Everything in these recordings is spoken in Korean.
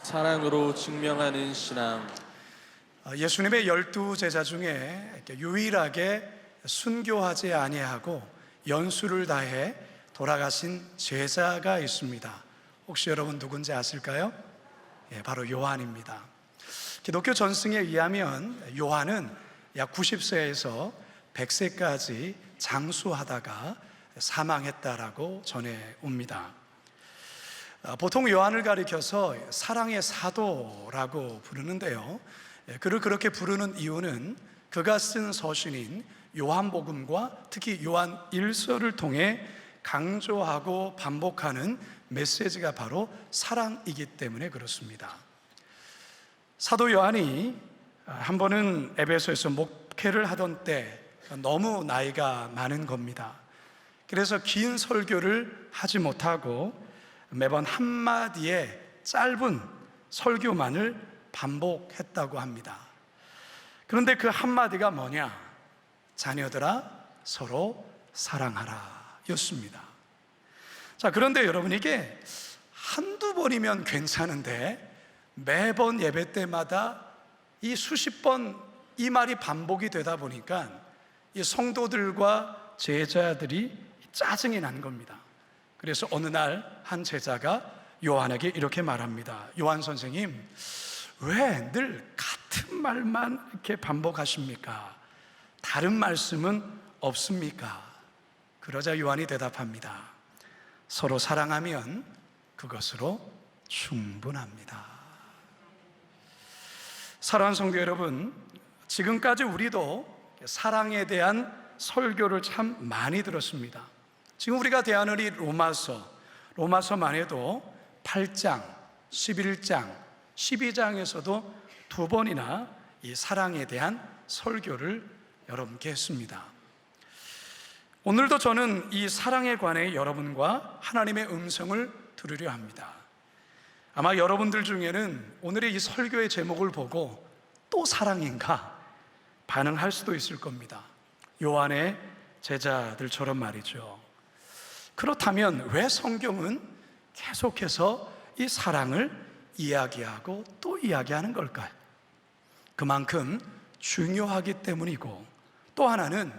사랑으로 증명하는 신앙. 예수님의 12제자 중에 유일하게 순교하지 아니하고 연수를 다해 돌아가신 제자가 있습니다. 혹시 여러분 누군지 아실까요? 바로 요한입니다. 기독교 전승에 의하면 요한은 약 90세에서 100세까지 장수하다가 사망했다라고 전해옵니다. 보통 요한을 가리켜서 사랑의 사도라고 부르는데요, 그를 그렇게 부르는 이유는 그가 쓴 서신인 요한복음과 특히 요한 1서를 통해 강조하고 반복하는 메시지가 바로 사랑이기 때문에 그렇습니다. 사도 요한이 한 번은 에베소에서 목회를 하던 때 너무 나이가 많은 겁니다. 그래서 긴 설교를 하지 못하고 매번 한마디의 짧은 설교만을 반복했다고 합니다. 그런데 그 한마디가 뭐냐? 자녀들아 서로 사랑하라 였습니다. 자, 그런데 여러분, 이게 한두 번이면 괜찮은데 매번 예배 때마다 이 수십 번 이 말이 반복이 되다 보니까 이 성도들과 제자들이 짜증이 난 겁니다. 그래서 어느 날 한 제자가 요한에게 이렇게 말합니다. 요한 선생님, 왜 늘 같은 말만 이렇게 반복하십니까? 다른 말씀은 없습니까? 그러자 요한이 대답합니다. 서로 사랑하면 그것으로 충분합니다. 사랑하는 성도 여러분, 지금까지 우리도 사랑에 대한 설교를 참 많이 들었습니다. 지금 우리가 대하는 이 로마서만 해도 8장, 11장, 12장에서도 두 번이나 이 사랑에 대한 설교를 여러분께 했습니다. 오늘도 저는 이 사랑에 관해 여러분과 하나님의 음성을 들으려 합니다. 아마 여러분들 중에는 오늘의 이 설교의 제목을 보고 또 사랑인가 반응할 수도 있을 겁니다. 요한의 제자들처럼 말이죠. 그렇다면 왜 성경은 계속해서 이 사랑을 이야기하고 또 이야기하는 걸까요? 그만큼 중요하기 때문이고, 또 하나는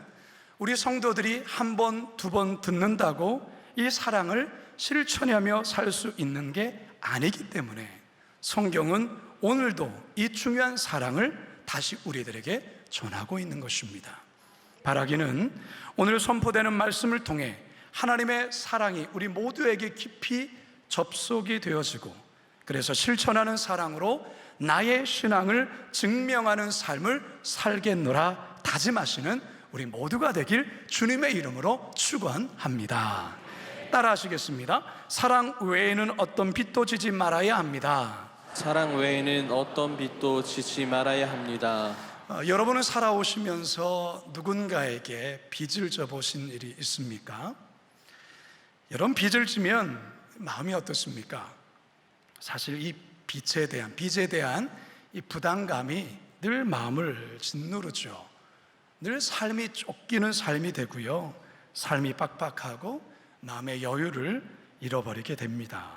우리 성도들이 한 번, 두 번 듣는다고 이 사랑을 실천하며 살 수 있는 게 아니기 때문에 성경은 오늘도 이 중요한 사랑을 다시 우리들에게 전하고 있는 것입니다. 바라기는 오늘 선포되는 말씀을 통해 하나님의 사랑이 우리 모두에게 깊이 접속이 되어지고, 그래서 실천하는 사랑으로 나의 신앙을 증명하는 삶을 살겠노라 다짐하시는 우리 모두가 되길 주님의 이름으로 축원합니다. 따라 하시겠습니다. 사랑 외에는 어떤 빛도 지지 말아야 합니다. 사랑 외에는 어떤 빛도 지지 말아야 합니다. 여러분은 살아오시면서 누군가에게 빚을 져보신 일이 있습니까? 여러분, 빚을 지면 마음이 어떻습니까? 사실 이 빚에 대한 이 부담감이 늘 마음을 짓누르죠. 늘 삶이 쫓기는 삶이 되고요, 삶이 빡빡하고 마음의 여유를 잃어버리게 됩니다.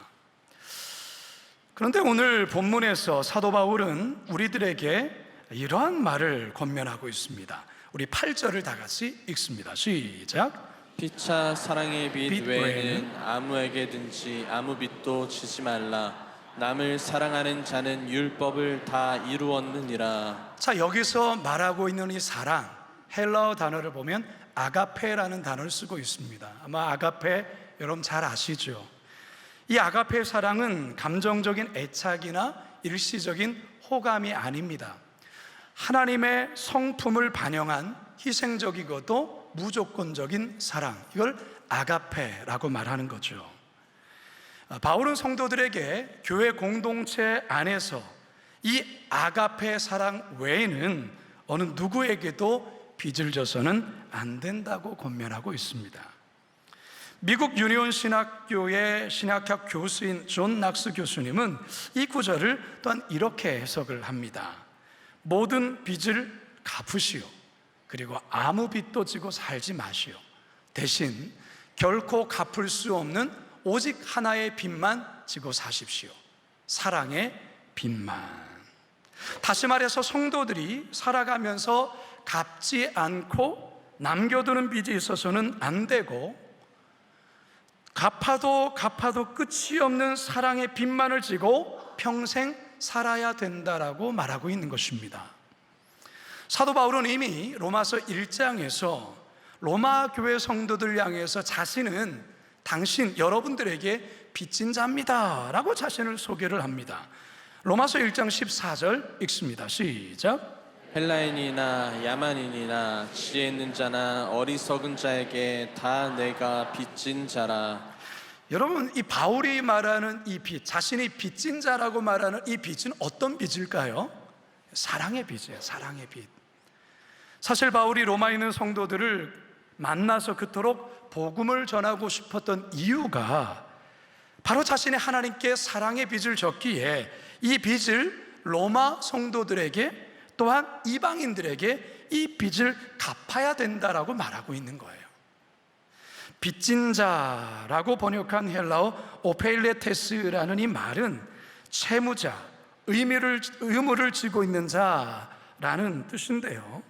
그런데 오늘 본문에서 사도 바울은 우리들에게 이러한 말을 권면하고 있습니다. 우리 8절을 다 같이 읽습니다. 시작. 피차 사랑의 빛 외에는 아무에게든지 아무 빛도 지지 말라. 남을 사랑하는 자는 율법을 다 이루었느니라. 자, 여기서 말하고 있는 이 사랑, 헬라어 단어를 보면 아가페라는 단어를 쓰고 있습니다. 아마 아가페 여러분 잘 아시죠? 이 아가페 사랑은 감정적인 애착이나 일시적인 호감이 아닙니다. 하나님의 성품을 반영한 희생적이고도 무조건적인 사랑, 이걸 아가페라고 말하는 거죠. 바울은 성도들에게 교회 공동체 안에서 이 아가페 사랑 외에는 어느 누구에게도 빚을 져서는 안 된다고 권면하고 있습니다. 미국 유니온 신학교의 신학학 교수인 존 낙스 교수님은 이 구절을 또한 이렇게 해석을 합니다. 모든 빚을 갚으시오. 그리고 아무 빚도 지고 살지 마시오. 대신 결코 갚을 수 없는 오직 하나의 빚만 지고 사십시오. 사랑에 빚만. 다시 말해서 성도들이 살아가면서 갚지 않고 남겨두는 빚이 있어서는 안 되고, 갚아도 끝이 없는 사랑의 빚만을 지고 평생 살아야 된다라고 말하고 있는 것입니다. 사도 바울은 이미 로마서 1장에서 로마 교회 성도들 향해서 자신은 여러분들에게 빚진 자입니다 라고 자신을 소개를 합니다. 로마서 1장 14절 읽습니다. 시작. 헬라인이나 야만인이나 지혜 있는 자나 어리석은 자에게 다 내가 빚진 자라. 여러분, 이 바울이 말하는 이 빚, 자신이 빚진 자라고 말하는 이 빚은 어떤 빚일까요? 사랑의 빚이에요. 사랑의 빚. 사실 바울이 로마에 있는 성도들을 만나서 그토록 복음을 전하고 싶었던 이유가 바로 자신의 하나님께 사랑의 빚을 졌기에 이 빚을 로마 성도들에게 또한 이방인들에게 이 빚을 갚아야 된다라고 말하고 있는 거예요. 빚진 자라고 번역한 헬라어 오페일레테스라는 이 말은 채무자, 의무를 지고 있는 자라는 뜻인데요.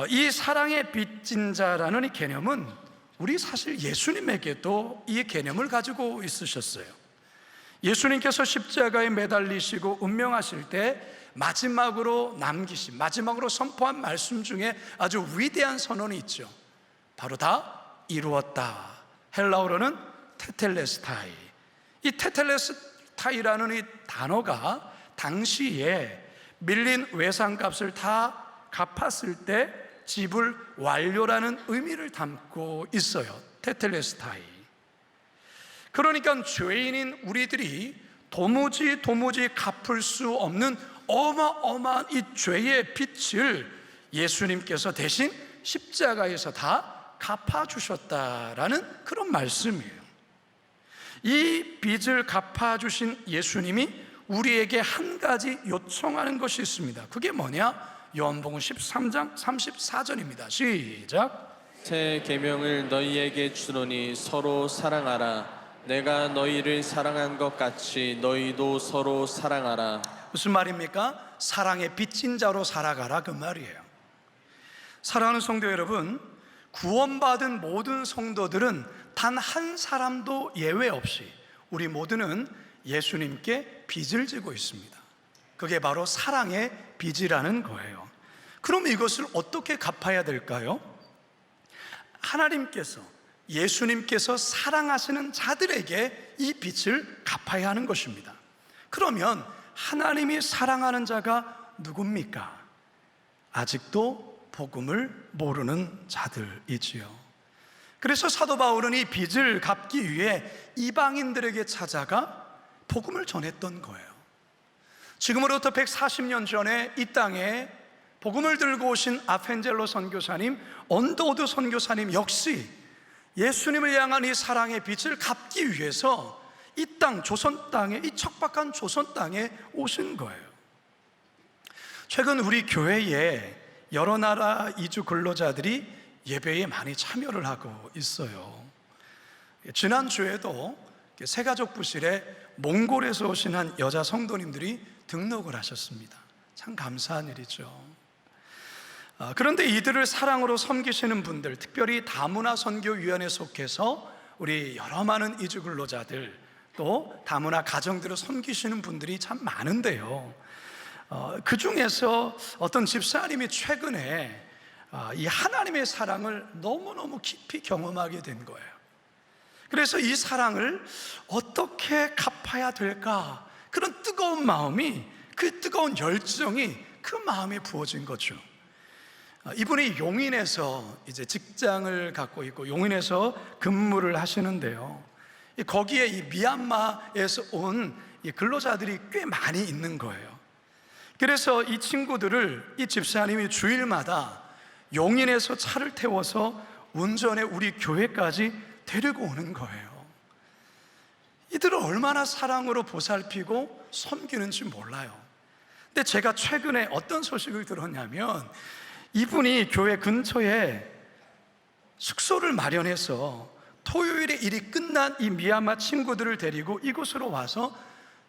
이 사랑의 빚진 자라는 이 개념은 우리 사실 예수님에게도 이 개념을 가지고 있으셨어요. 예수님께서 십자가에 매달리시고 운명하실 때 마지막으로 선포한 말씀 중에 아주 위대한 선언이 있죠. 바로 다 이루었다. 헬라어로는 테텔레스타이. 이 테텔레스타이라는 이 단어가 당시에 밀린 외상값을 다 갚았을 때 지불 완료라는 의미를 담고 있어요. 테텔레스타이. 그러니까 죄인인 우리들이 도무지 갚을 수 없는 어마어마한 이 죄의 빚을 예수님께서 대신 십자가에서 다 갚아주셨다라는 그런 말씀이에요. 이 빚을 갚아주신 예수님이 우리에게 한 가지 요청하는 것이 있습니다. 그게 뭐냐? 요한복음 13장 34절입니다. 시작. 새 계명을 너희에게 주노니 서로 사랑하라. 내가 너희를 사랑한 것 같이 너희도 서로 사랑하라. 무슨 말입니까? 사랑의 빚진 자로 살아가라, 그 말이에요. 사랑하는 성도 여러분, 구원받은 모든 성도들은 단 한 사람도 예외 없이 우리 모두는 예수님께 빚을 지고 있습니다. 그게 바로 사랑의 빚이라는 거예요. 그럼 이것을 어떻게 갚아야 될까요? 예수님께서 사랑하시는 자들에게 이 빚을 갚아야 하는 것입니다. 그러면 하나님이 사랑하는 자가 누굽니까? 아직도 복음을 모르는 자들이지요. 그래서 사도 바울은 이 빚을 갚기 위해 이방인들에게 찾아가 복음을 전했던 거예요. 지금으로부터 140년 전에 이 땅에 복음을 들고 오신 아펜젤로 선교사님, 언더우드 선교사님 역시 예수님을 향한 이 사랑의 빚을 갚기 위해서 이 땅, 조선 땅에, 이 척박한 조선 땅에 오신 거예요. 최근 우리 교회에 여러 나라 이주 근로자들이 예배에 많이 참여를 하고 있어요. 지난주에도 새가족 부실에 몽골에서 오신 한 여자 성도님들이 등록을 하셨습니다. 참 감사한 일이죠. 그런데 이들을 사랑으로 섬기시는 분들, 특별히 다문화 선교위원회에 속해서 우리 여러 많은 이주 근로자들, 또 다문화 가정들을 섬기시는 분들이 참 많은데요, 그 중에서 어떤 집사님이 최근에 이 하나님의 사랑을 너무너무 깊이 경험하게 된 거예요. 그래서 이 사랑을 어떻게 갚아야 될까, 그런 뜨거운 마음이, 그 뜨거운 열정이 그 마음에 부어진 거죠. 이분이 용인에서 이제 직장을 갖고 있고 용인에서 근무를 하시는데요, 거기에 이 미얀마에서 온 이 근로자들이 꽤 많이 있는 거예요. 그래서 이 친구들을 이 집사님이 주일마다 용인에서 차를 태워서 운전해 우리 교회까지 데리고 오는 거예요. 이들을 얼마나 사랑으로 보살피고 섬기는지 몰라요. 근데 제가 최근에 어떤 소식을 들었냐면, 이분이 교회 근처에 숙소를 마련해서 토요일에 일이 끝난 이 미얀마 친구들을 데리고 이곳으로 와서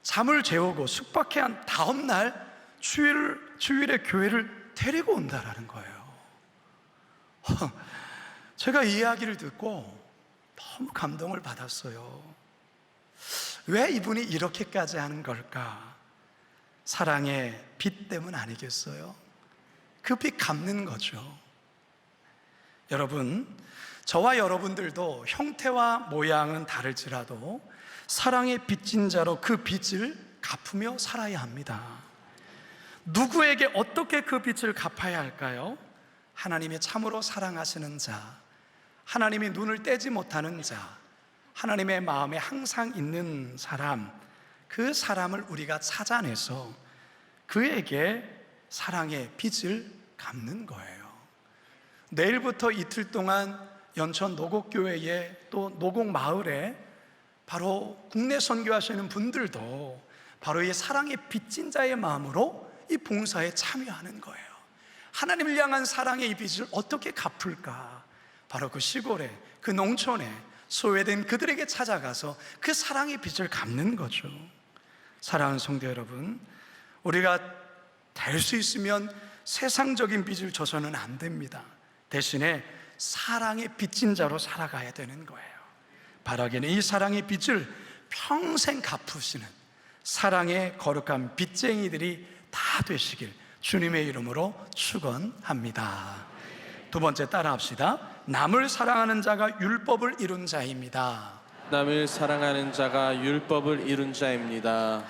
잠을 재우고 숙박해한 다음 날 주일에 교회를 데리고 온다라는 거예요. 제가 이 이야기를 듣고 너무 감동을 받았어요. 왜 이분이 이렇게까지 하는 걸까? 사랑의 빚 때문 아니겠어요? 그 빚 갚는 거죠. 여러분, 저와 여러분들도 형태와 모양은 다를지라도 사랑의 빚진 자로 그 빚을 갚으며 살아야 합니다. 누구에게 어떻게 그 빚을 갚아야 할까요? 하나님이 참으로 사랑하시는 자, 하나님이 눈을 떼지 못하는 자, 하나님의 마음에 항상 있는 사람, 그 사람을 우리가 찾아내서 그에게 사랑의 빚을 갚는 거예요. 내일부터 이틀 동안 연천 노곡교회에 또 노곡마을에 바로 국내 선교하시는 분들도 바로 이 사랑의 빚진 자의 마음으로 이 봉사에 참여하는 거예요. 하나님을 향한 사랑의 이 빚을 어떻게 갚을까? 바로 그 시골에, 그 농촌에 소외된 그들에게 찾아가서 그 사랑의 빚을 갚는 거죠. 사랑하는 성도 여러분, 우리가 될 수 있으면 세상적인 빚을 져서는 안 됩니다. 대신에 사랑의 빚진 자로 살아가야 되는 거예요. 바라기는 이 사랑의 빚을 평생 갚으시는 사랑의 거룩한 빚쟁이들이 다 되시길 주님의 이름으로 축원합니다. 두 번째 따라합시다. 남을 사랑하는 자가 율법을 이룬 자입니다. 남을 사랑하는 자가 율법을 이룬 자입니다.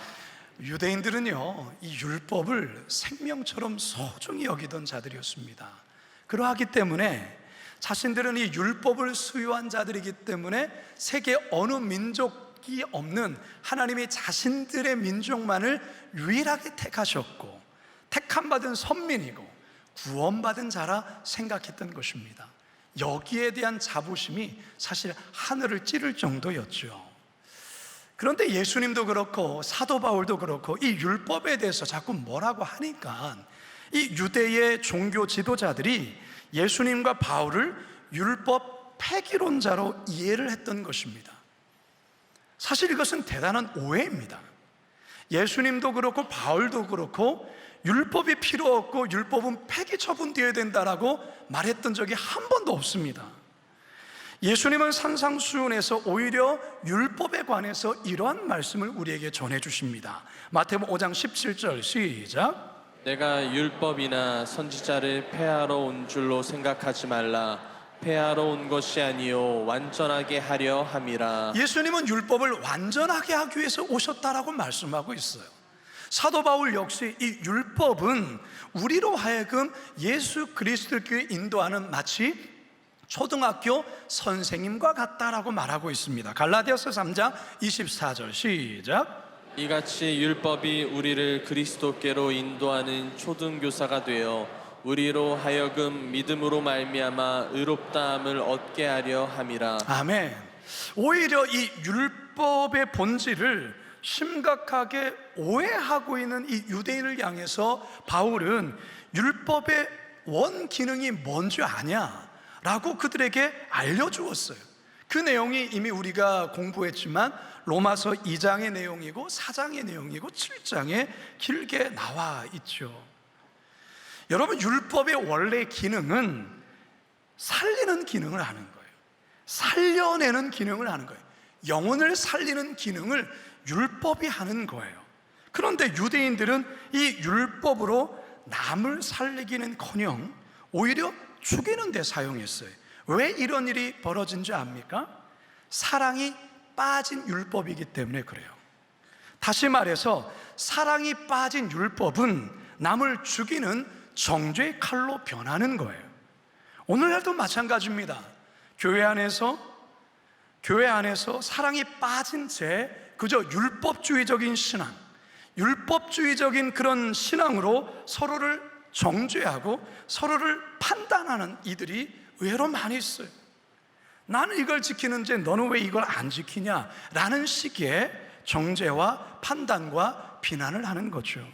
유대인들은요, 이 율법을 생명처럼 소중히 여기던 자들이었습니다. 그러하기 때문에 자신들은 이 율법을 수요한 자들이기 때문에 세계 어느 민족이 없는 하나님이 자신들의 민족만을 유일하게 택하셨고 택함받은 선민이고 구원받은 자라 생각했던 것입니다. 여기에 대한 자부심이 사실 하늘을 찌를 정도였죠. 그런데 예수님도 그렇고 사도 바울도 그렇고 이 율법에 대해서 자꾸 뭐라고 하니까 이 유대의 종교 지도자들이 예수님과 바울을 율법 폐기론자로 이해를 했던 것입니다. 사실 이것은 대단한 오해입니다. 예수님도 그렇고 바울도 그렇고 율법이 필요 없고 율법은 폐기 처분되어야 된다라고 말했던 적이 한 번도 없습니다. 예수님은 산상수훈에서 오히려 율법에 관해서 이러한 말씀을 우리에게 전해주십니다. 마태복음 5장 17절 시작. 내가 율법이나 선지자를 폐하러 온 줄로 생각하지 말라. 폐하러 온 것이 아니요 완전하게 하려 함이라. 예수님은 율법을 완전하게 하기 위해서 오셨다라고 말씀하고 있어요. 사도 바울 역시 이 율법은 우리로 하여금 예수 그리스도께 인도하는 마치 초등학교 선생님과 같다라고 말하고 있습니다. 갈라디아서 3장 24절 시작. 이같이 율법이 우리를 그리스도께로 인도하는 초등교사가 되어 우리로 하여금 믿음으로 말미암아 의롭다함을 얻게 하려 함이라. 아멘. 오히려 이 율법의 본질을 심각하게 오해하고 있는 이 유대인을 향해서 바울은 율법의 원 기능이 뭔지 아냐? 라고 그들에게 알려주었어요. 그 내용이 이미 우리가 공부했지만 로마서 2장의 내용이고 4장의 내용이고 7장에 길게 나와 있죠. 여러분, 율법의 원래 기능은 살리는 기능을 하는 거예요. 살려내는 기능을 하는 거예요. 영혼을 살리는 기능을 율법이 하는 거예요. 그런데 유대인들은 이 율법으로 남을 살리기는커녕 오히려 죽이는 데 사용했어요. 왜 이런 일이 벌어진 줄 압니까? 사랑이 빠진 율법이기 때문에 그래요. 다시 말해서 사랑이 빠진 율법은 남을 죽이는 정죄의 칼로 변하는 거예요. 오늘날도 마찬가지입니다. 교회 안에서 사랑이 빠진 채 그저 율법주의적인 신앙, 율법주의적인 그런 신앙으로 서로를 정죄하고 서로를 판단하는 이들이 의외로 많이 있어요. 나는 이걸 지키는데 너는 왜 이걸 안 지키냐? 라는 식의 정죄와 판단과 비난을 하는 거죠.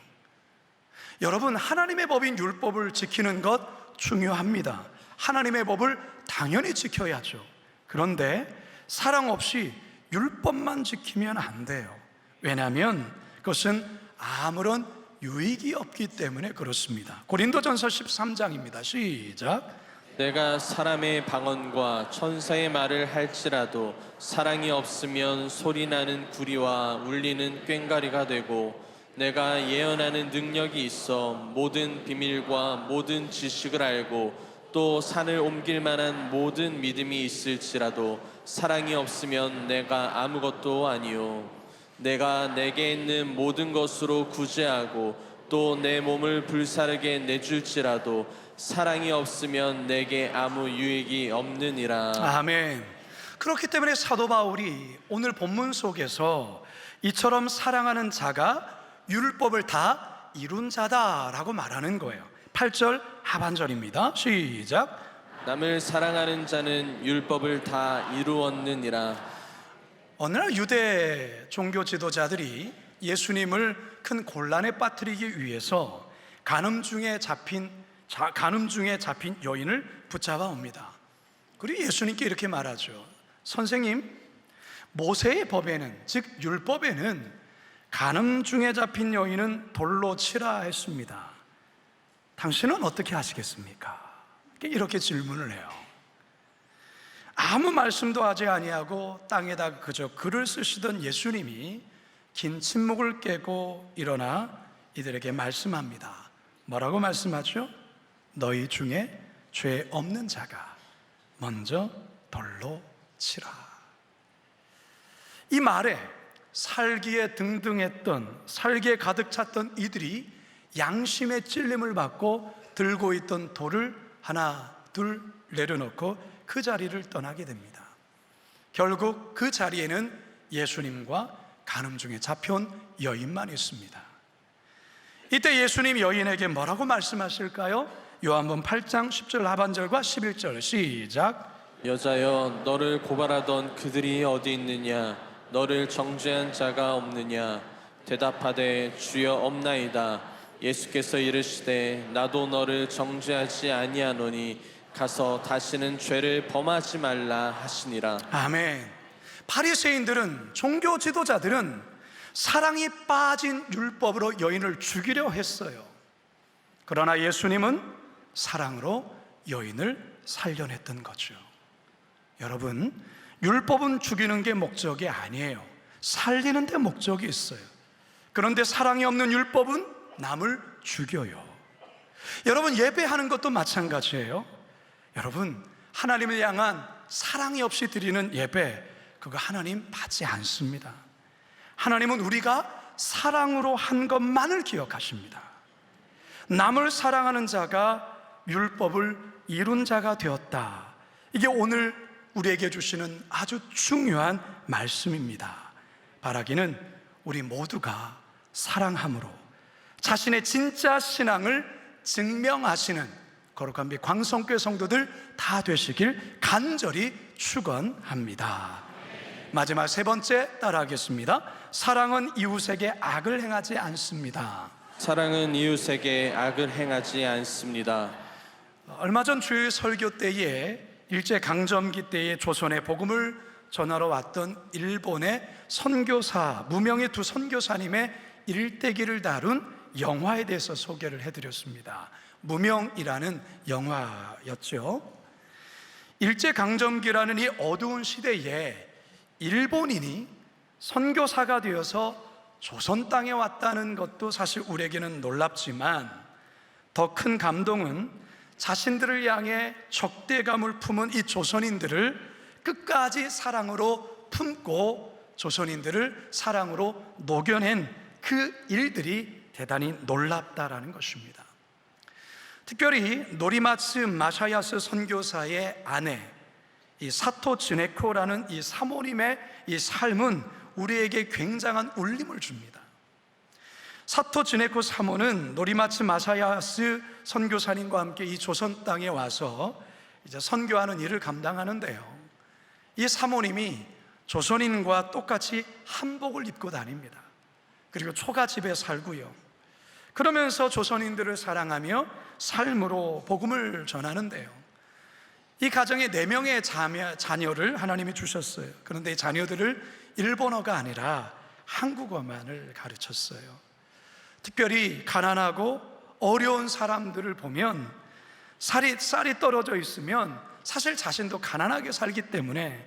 여러분, 하나님의 법인 율법을 지키는 것 중요합니다. 하나님의 법을 당연히 지켜야죠. 그런데 사랑 없이 율법만 지키면 안 돼요. 왜냐하면 그것은 아무런 유익이 없기 때문에 그렇습니다. 고린도전서 13장입니다. 시작. 내가 사람의 방언과 천사의 말을 할지라도 사랑이 없으면 소리나는 구리와 울리는 꽹과리가 되고, 내가 예언하는 능력이 있어 모든 비밀과 모든 지식을 알고 또 산을 옮길 만한 모든 믿음이 있을지라도 사랑이 없으면 내가 아무것도 아니요. 내가 내게 있는 모든 것으로 구제하고 또 내 몸을 불사르게 내줄지라도 사랑이 없으면 내게 아무 유익이 없느니라. 아멘. 그렇기 때문에 사도 바울이 오늘 본문 속에서 이처럼 사랑하는 자가 율법을 다 이룬 자다라고 말하는 거예요. 8절 하반절입니다. 시작. 남을 사랑하는 자는 율법을 다 이루었느니라. 어느 날 유대 종교 지도자들이 예수님을 큰 곤란에 빠뜨리기 위해서 간음 중에 잡힌 여인을 붙잡아 옵니다. 그리고 예수님께 이렇게 말하죠. 선생님, 모세의 법에는, 즉 율법에는 간음 중에 잡힌 여인은 돌로 치라 했습니다. 당신은 어떻게 하시겠습니까? 이렇게 질문을 해요. 아무 말씀도 하지 아니하고 땅에다 그저 글을 쓰시던 예수님이 긴 침묵을 깨고 일어나 이들에게 말씀합니다. 뭐라고 말씀하죠? 너희 중에 죄 없는 자가 먼저 돌로 치라. 이 말에 살기에 등등했던, 살기에 가득 찼던 이들이 양심의 찔림을 받고 들고 있던 돌을 하나 둘 내려놓고 그 자리를 떠나게 됩니다. 결국 그 자리에는 예수님과 간음 중에 잡혀온 여인만 있습니다. 이때 예수님 여인에게 뭐라고 말씀하실까요? 요한복음 8장 10절 하반절과 11절 시작. 여자여, 너를 고발하던 그들이 어디 있느냐? 너를 정죄한 자가 없느냐? 대답하되 주여 없나이다. 예수께서 이르시되 나도 너를 정죄하지 아니하노니 가서 다시는 죄를 범하지 말라 하시니라. 아멘. 바리새인들은, 종교 지도자들은 사랑이 빠진 율법으로 여인을 죽이려 했어요. 그러나 예수님은 사랑으로 여인을 살려냈던 거죠. 여러분, 율법은 죽이는 게 목적이 아니에요. 살리는 데 목적이 있어요. 그런데 사랑이 없는 율법은 남을 죽여요. 여러분, 예배하는 것도 마찬가지예요. 여러분, 하나님을 향한 사랑이 없이 드리는 예배, 그거 하나님 받지 않습니다. 하나님은 우리가 사랑으로 한 것만을 기억하십니다. 남을 사랑하는 자가 율법을 이룬 자가 되었다. 이게 오늘 우리에게 주시는 아주 중요한 말씀입니다. 바라기는 우리 모두가 사랑함으로 자신의 진짜 신앙을 증명하시는 거룩한 빛 광성교회 성도들 다 되시길 간절히 축원합니다. 마지막 세 번째 따라하겠습니다. 사랑은 이웃에게 악을 행하지 않습니다. 사랑은 이웃에게 악을 행하지 않습니다. 얼마 전 주일 설교 때에 일제 강점기 때에 조선의 복음을 전하러 왔던 일본의 선교사, 무명의 두 선교사님의 일대기를 다룬 영화에 대해서 소개를 해드렸습니다. 무명이라는 영화였죠. 일제 강점기라는 이 어두운 시대에 일본인이 선교사가 되어서 조선 땅에 왔다는 것도 사실 우리에게는 놀랍지만 더 큰 감동은 자신들을 향해 적대감을 품은 이 조선인들을 끝까지 사랑으로 품고 조선인들을 사랑으로 녹여낸 그 일들이 대단히 놀랍다라는 것입니다. 특별히 노리마츠 마사야스 선교사의 아내 이 사토 즈네코라는 이 사모님의 이 삶은 우리에게 굉장한 울림을 줍니다. 사토 즈네코 사모는 노리마츠 마사야스 선교사님과 함께 이 조선 땅에 와서 이제 선교하는 일을 감당하는데요. 이 사모님이 조선인과 똑같이 한복을 입고 다닙니다. 그리고 초가집에 살고요. 그러면서 조선인들을 사랑하며 삶으로 복음을 전하는데요. 이 가정에 4명의 자녀를 하나님이 주셨어요. 그런데 이 자녀들을 일본어가 아니라 한국어만을 가르쳤어요. 특별히 가난하고 어려운 사람들을 보면 쌀이 떨어져 있으면 사실 자신도 가난하게 살기 때문에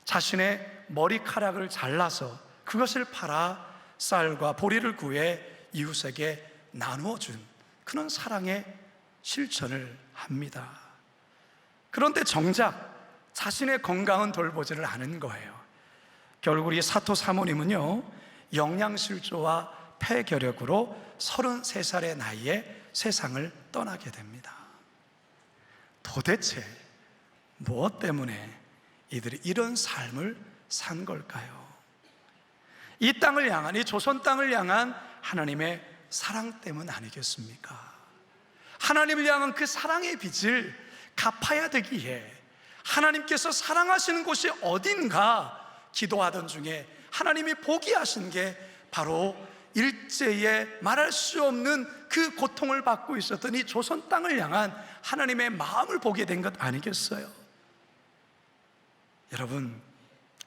자신의 머리카락을 잘라서 그것을 팔아 쌀과 보리를 구해 이웃에게 나누어 준 그런 사랑의 실천을 합니다. 그런데 정작 자신의 건강은 돌보지를 않은 거예요. 결국 이 사토 사모님은요, 영양실조와 폐결핵으로 33살의 나이에 세상을 떠나게 됩니다. 도대체 무엇 때문에 이들이 이런 삶을 산 걸까요? 이 땅을 향한, 이 조선 땅을 향한 하나님의 사랑 때문 아니겠습니까? 하나님을 향한 그 사랑의 빚을 갚아야 되기에 하나님께서 사랑하시는 곳이 어딘가 기도하던 중에 하나님이 보게 하신 게 바로 일제에 말할 수 없는 그 고통을 받고 있었던 이 조선 땅을 향한 하나님의 마음을 보게 된 것 아니겠어요? 여러분,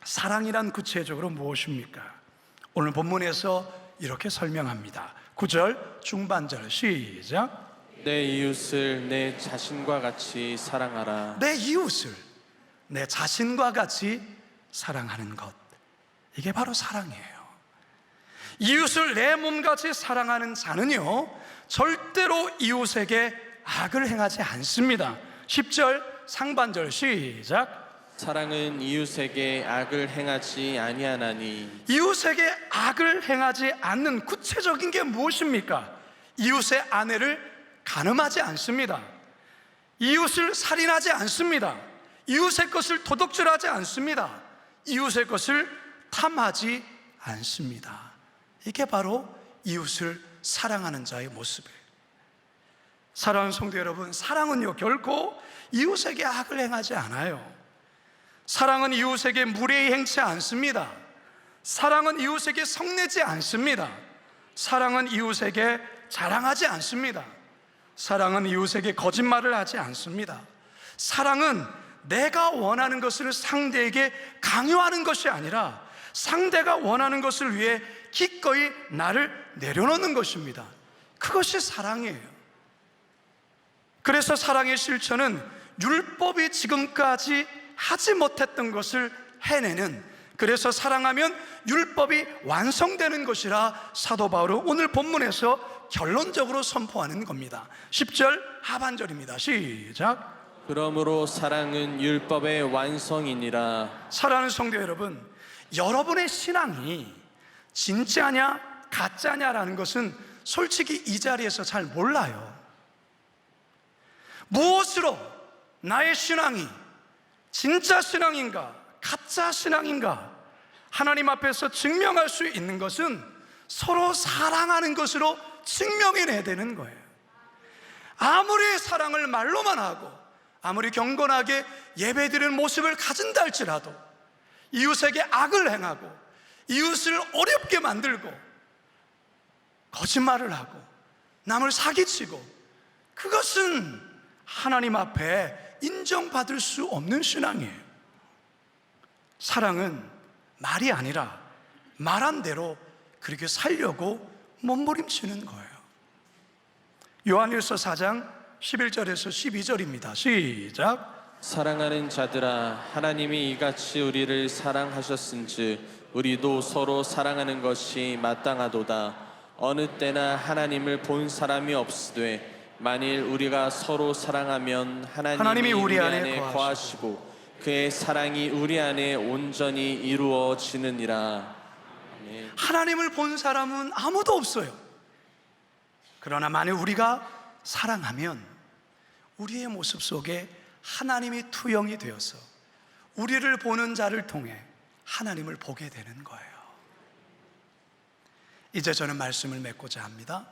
사랑이란 구체적으로 무엇입니까? 오늘 본문에서 이렇게 설명합니다. 9절 중반절 시작. 내 이웃을 내 자신과 같이 사랑하라. 내 이웃을 내 자신과 같이 사랑하는 것, 이게 바로 사랑이에요. 이웃을 내 몸같이 사랑하는 자는요, 절대로 이웃에게 악을 행하지 않습니다. 10절 상반절 시작. 사랑은 이웃에게 악을 행하지 아니하나니. 이웃에게 악을 행하지 않는 구체적인 게 무엇입니까? 이웃의 아내를 간음하지 않습니다. 이웃을 살인하지 않습니다. 이웃의 것을 도둑질하지 않습니다. 이웃의 것을 탐하지 않습니다. 이게 바로 이웃을 사랑하는 자의 모습이에요. 사랑하는 성도 여러분, 사랑은요 결코 이웃에게 악을 행하지 않아요. 사랑은 이웃에게 무례히 행치 않습니다. 사랑은 이웃에게 성내지 않습니다. 사랑은 이웃에게 자랑하지 않습니다. 사랑은 이웃에게 거짓말을 하지 않습니다. 사랑은 내가 원하는 것을 상대에게 강요하는 것이 아니라 상대가 원하는 것을 위해 기꺼이 나를 내려놓는 것입니다. 그것이 사랑이에요. 그래서 사랑의 실천은 율법이 지금까지 하지 못했던 것을 해내는, 그래서 사랑하면 율법이 완성되는 것이라 사도 바울은 오늘 본문에서 결론적으로 선포하는 겁니다. 10절 하반절입니다. 시작. 그러므로 사랑은 율법의 완성이니라. 사랑하는 성도 여러분, 여러분의 신앙이 진짜냐 가짜냐라는 것은 솔직히 이 자리에서 잘 몰라요. 무엇으로 나의 신앙이 진짜 신앙인가 가짜 신앙인가 하나님 앞에서 증명할 수 있는 것은 서로 사랑하는 것으로 증명해내야 되는 거예요. 아무리 사랑을 말로만 하고 아무리 경건하게 예배드리는 모습을 가진다 할지라도 이웃에게 악을 행하고 이웃을 어렵게 만들고 거짓말을 하고 남을 사기치고, 그것은 하나님 앞에 인정받을 수 없는 신앙이에요. 사랑은 말이 아니라 말한 대로 그렇게 살려고 몸부림치는 거예요. 요한일서 4장 11절에서 12절입니다. 시작. 사랑하는 자들아, 하나님이 이같이 우리를 사랑하셨은즉 우리도 서로 사랑하는 것이 마땅하도다. 어느 때나 하나님을 본 사람이 없으되 만일 우리가 서로 사랑하면 하나님이 우리 안에 거하시고 그의 사랑이 우리 안에 온전히 이루어지느니라. 아멘. 하나님을 본 사람은 아무도 없어요. 그러나 만일 우리가 사랑하면 우리의 모습 속에 하나님이 투영이 되어서 우리를 보는 자를 통해 하나님을 보게 되는 거예요. 이제 저는 말씀을 맺고자 합니다.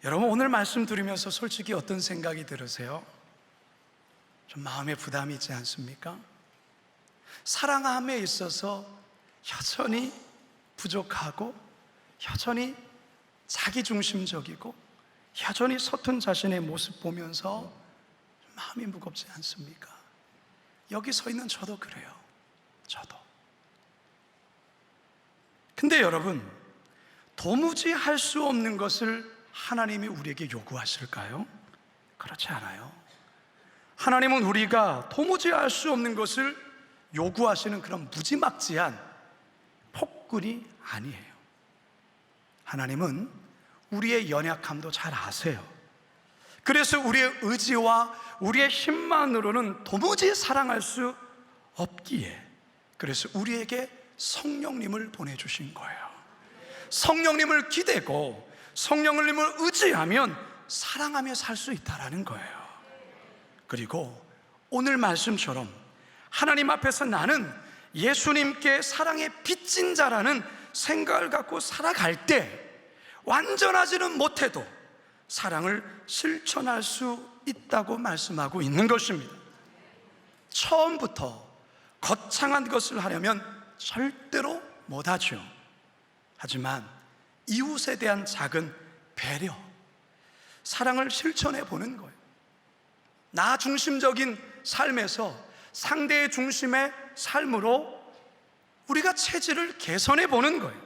여러분, 오늘 말씀 들으면서 솔직히 어떤 생각이 들으세요? 좀 마음에 부담이 있지 않습니까? 사랑함에 있어서 여전히 부족하고 여전히 자기중심적이고 여전히 서툰 자신의 모습 보면서 마음이 무겁지 않습니까? 여기 서 있는 저도 그래요. 저도. 근데 여러분, 도무지 할 수 없는 것을 하나님이 우리에게 요구하실까요? 그렇지 않아요. 하나님은 우리가 도무지 할 수 없는 것을 요구하시는 그런 무지막지한 폭군이 아니에요. 하나님은 우리의 연약함도 잘 아세요. 그래서 우리의 의지와 우리의 힘만으로는 도무지 사랑할 수 없기에, 그래서 우리에게 성령님을 보내주신 거예요. 성령님을 기대고 성령님을 의지하면 사랑하며 살 수 있다는 거예요. 그리고 오늘 말씀처럼 하나님 앞에서 나는 예수님께 사랑에 빚진 자라는 생각을 갖고 살아갈 때 완전하지는 못해도 사랑을 실천할 수 있다고 말씀하고 있는 것입니다. 처음부터 거창한 것을 하려면 절대로 못하죠. 하지만 이웃에 대한 작은 배려, 사랑을 실천해 보는 거예요. 나 중심적인 삶에서 상대의 중심의 삶으로 우리가 체질을 개선해 보는 거예요.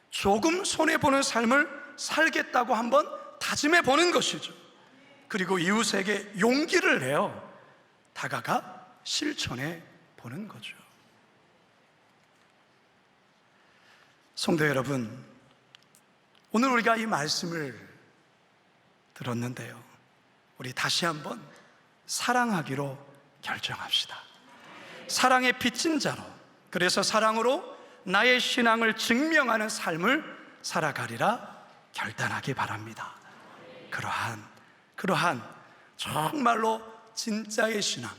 조금 손해보는 삶을 살겠다고 한번 다짐해 보는 것이죠. 그리고 이웃에게 용기를 내어 다가가 실천해 보는 거죠. 성도 여러분, 오늘 우리가 이 말씀을 들었는데요, 우리 다시 한번 사랑하기로 결정합시다. 사랑에 빚진 자로, 그래서 사랑으로 나의 신앙을 증명하는 삶을 살아가리라 결단하기 바랍니다. 그러한 정말로 진짜의 신앙,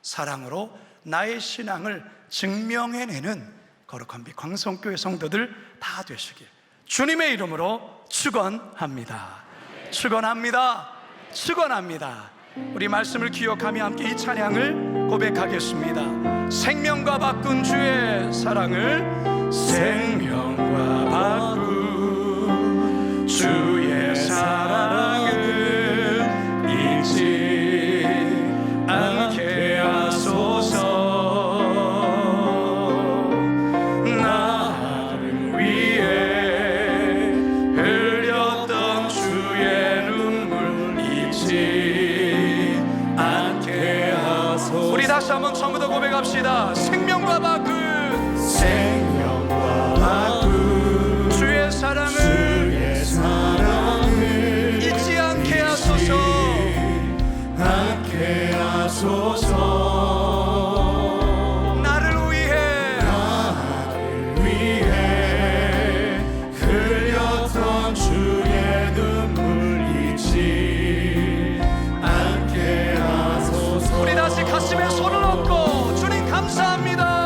사랑으로 나의 신앙을 증명해내는 거룩한 빛 광성교회 성도들 다 되시길 주님의 이름으로 축원합니다. 축원합니다. 축원합니다. 우리 말씀을 기억하며 함께 이 찬양을 고백하겠습니다. 생명과 바꾼 주의 사랑을, 생명과 바꾼 주의 사랑을 잊지 않게 하소서. 나를 위해 흘렸던 주의 눈물 잊지 않게 하소서. 우리 다시 한번 처음부터 고백합시다. 생명과 바꾼 주의 사랑을 잊지 않게 하소서. 나를 위해 흘렸던 주의 눈물 잊지 않게 하소서. 우리 다시 가슴에 손을 얹고 주님 감사합니다.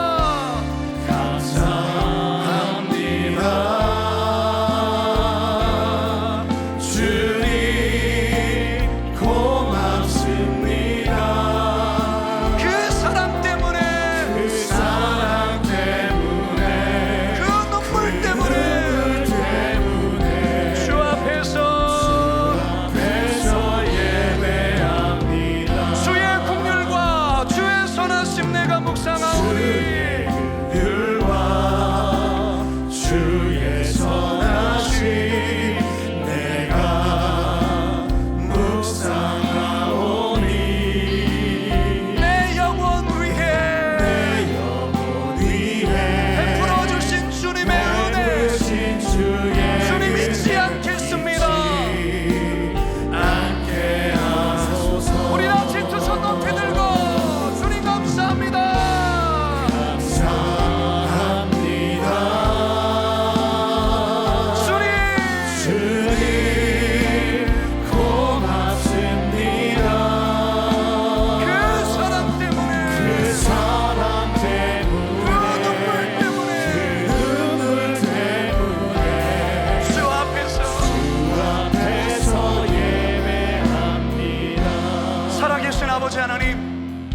아버지 하나님,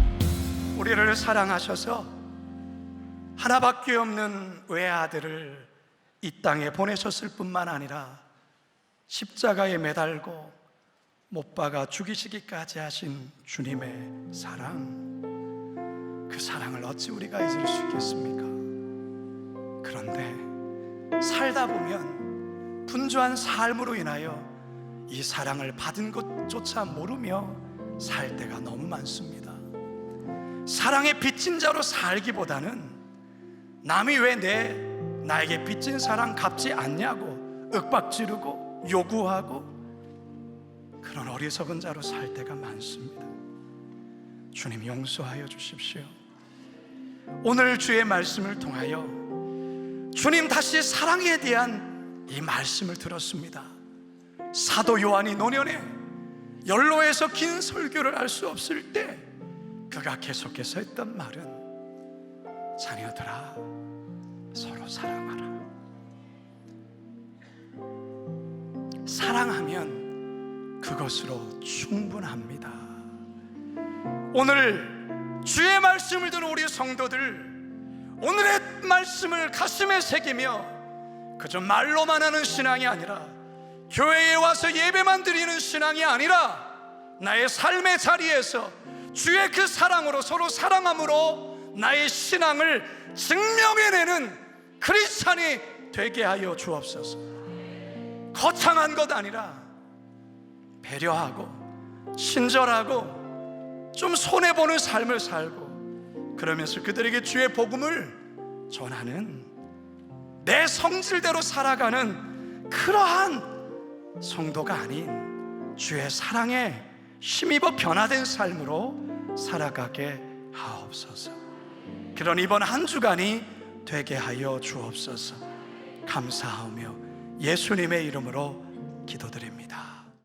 우리를 사랑하셔서 하나밖에 없는 외아들을 이 땅에 보내셨을 뿐만 아니라 십자가에 매달고 못 박아 죽이시기까지 하신 주님의 사랑, 그 사랑을 어찌 우리가 잊을 수 있겠습니까? 그런데 살다 보면 분주한 삶으로 인하여 이 사랑을 받은 것조차 모르며 살 때가 너무 많습니다. 사랑의 빚진 자로 살기보다는 남이 왜 나에게 빚진 사랑 갚지 않냐고 윽박지르고 요구하고 그런 어리석은 자로 살 때가 많습니다. 주님 용서하여 주십시오. 오늘 주의 말씀을 통하여 주님 다시 사랑에 대한 이 말씀을 들었습니다. 사도 요한이 노년에 연로에서 긴 설교를 할 수 없을 때 그가 계속해서 했던 말은 자녀들아 서로 사랑하라. 사랑하면 그것으로 충분합니다. 오늘 주의 말씀을 들은 우리 성도들, 오늘의 말씀을 가슴에 새기며 그저 말로만 하는 신앙이 아니라 교회에 와서 예배만 드리는 신앙이 아니라 나의 삶의 자리에서 주의 그 사랑으로 서로 사랑함으로 나의 신앙을 증명해내는 크리스찬이 되게 하여 주옵소서. 거창한 것 아니라 배려하고 친절하고 좀 손해보는 삶을 살고 그러면서 그들에게 주의 복음을 전하는 내 성질대로 살아가는 그러한 성도가 아닌 주의 사랑에 힘입어 변화된 삶으로 살아가게 하옵소서. 그런 이번 한 주간이 되게 하여 주옵소서. 감사하며 예수님의 이름으로 기도드립니다.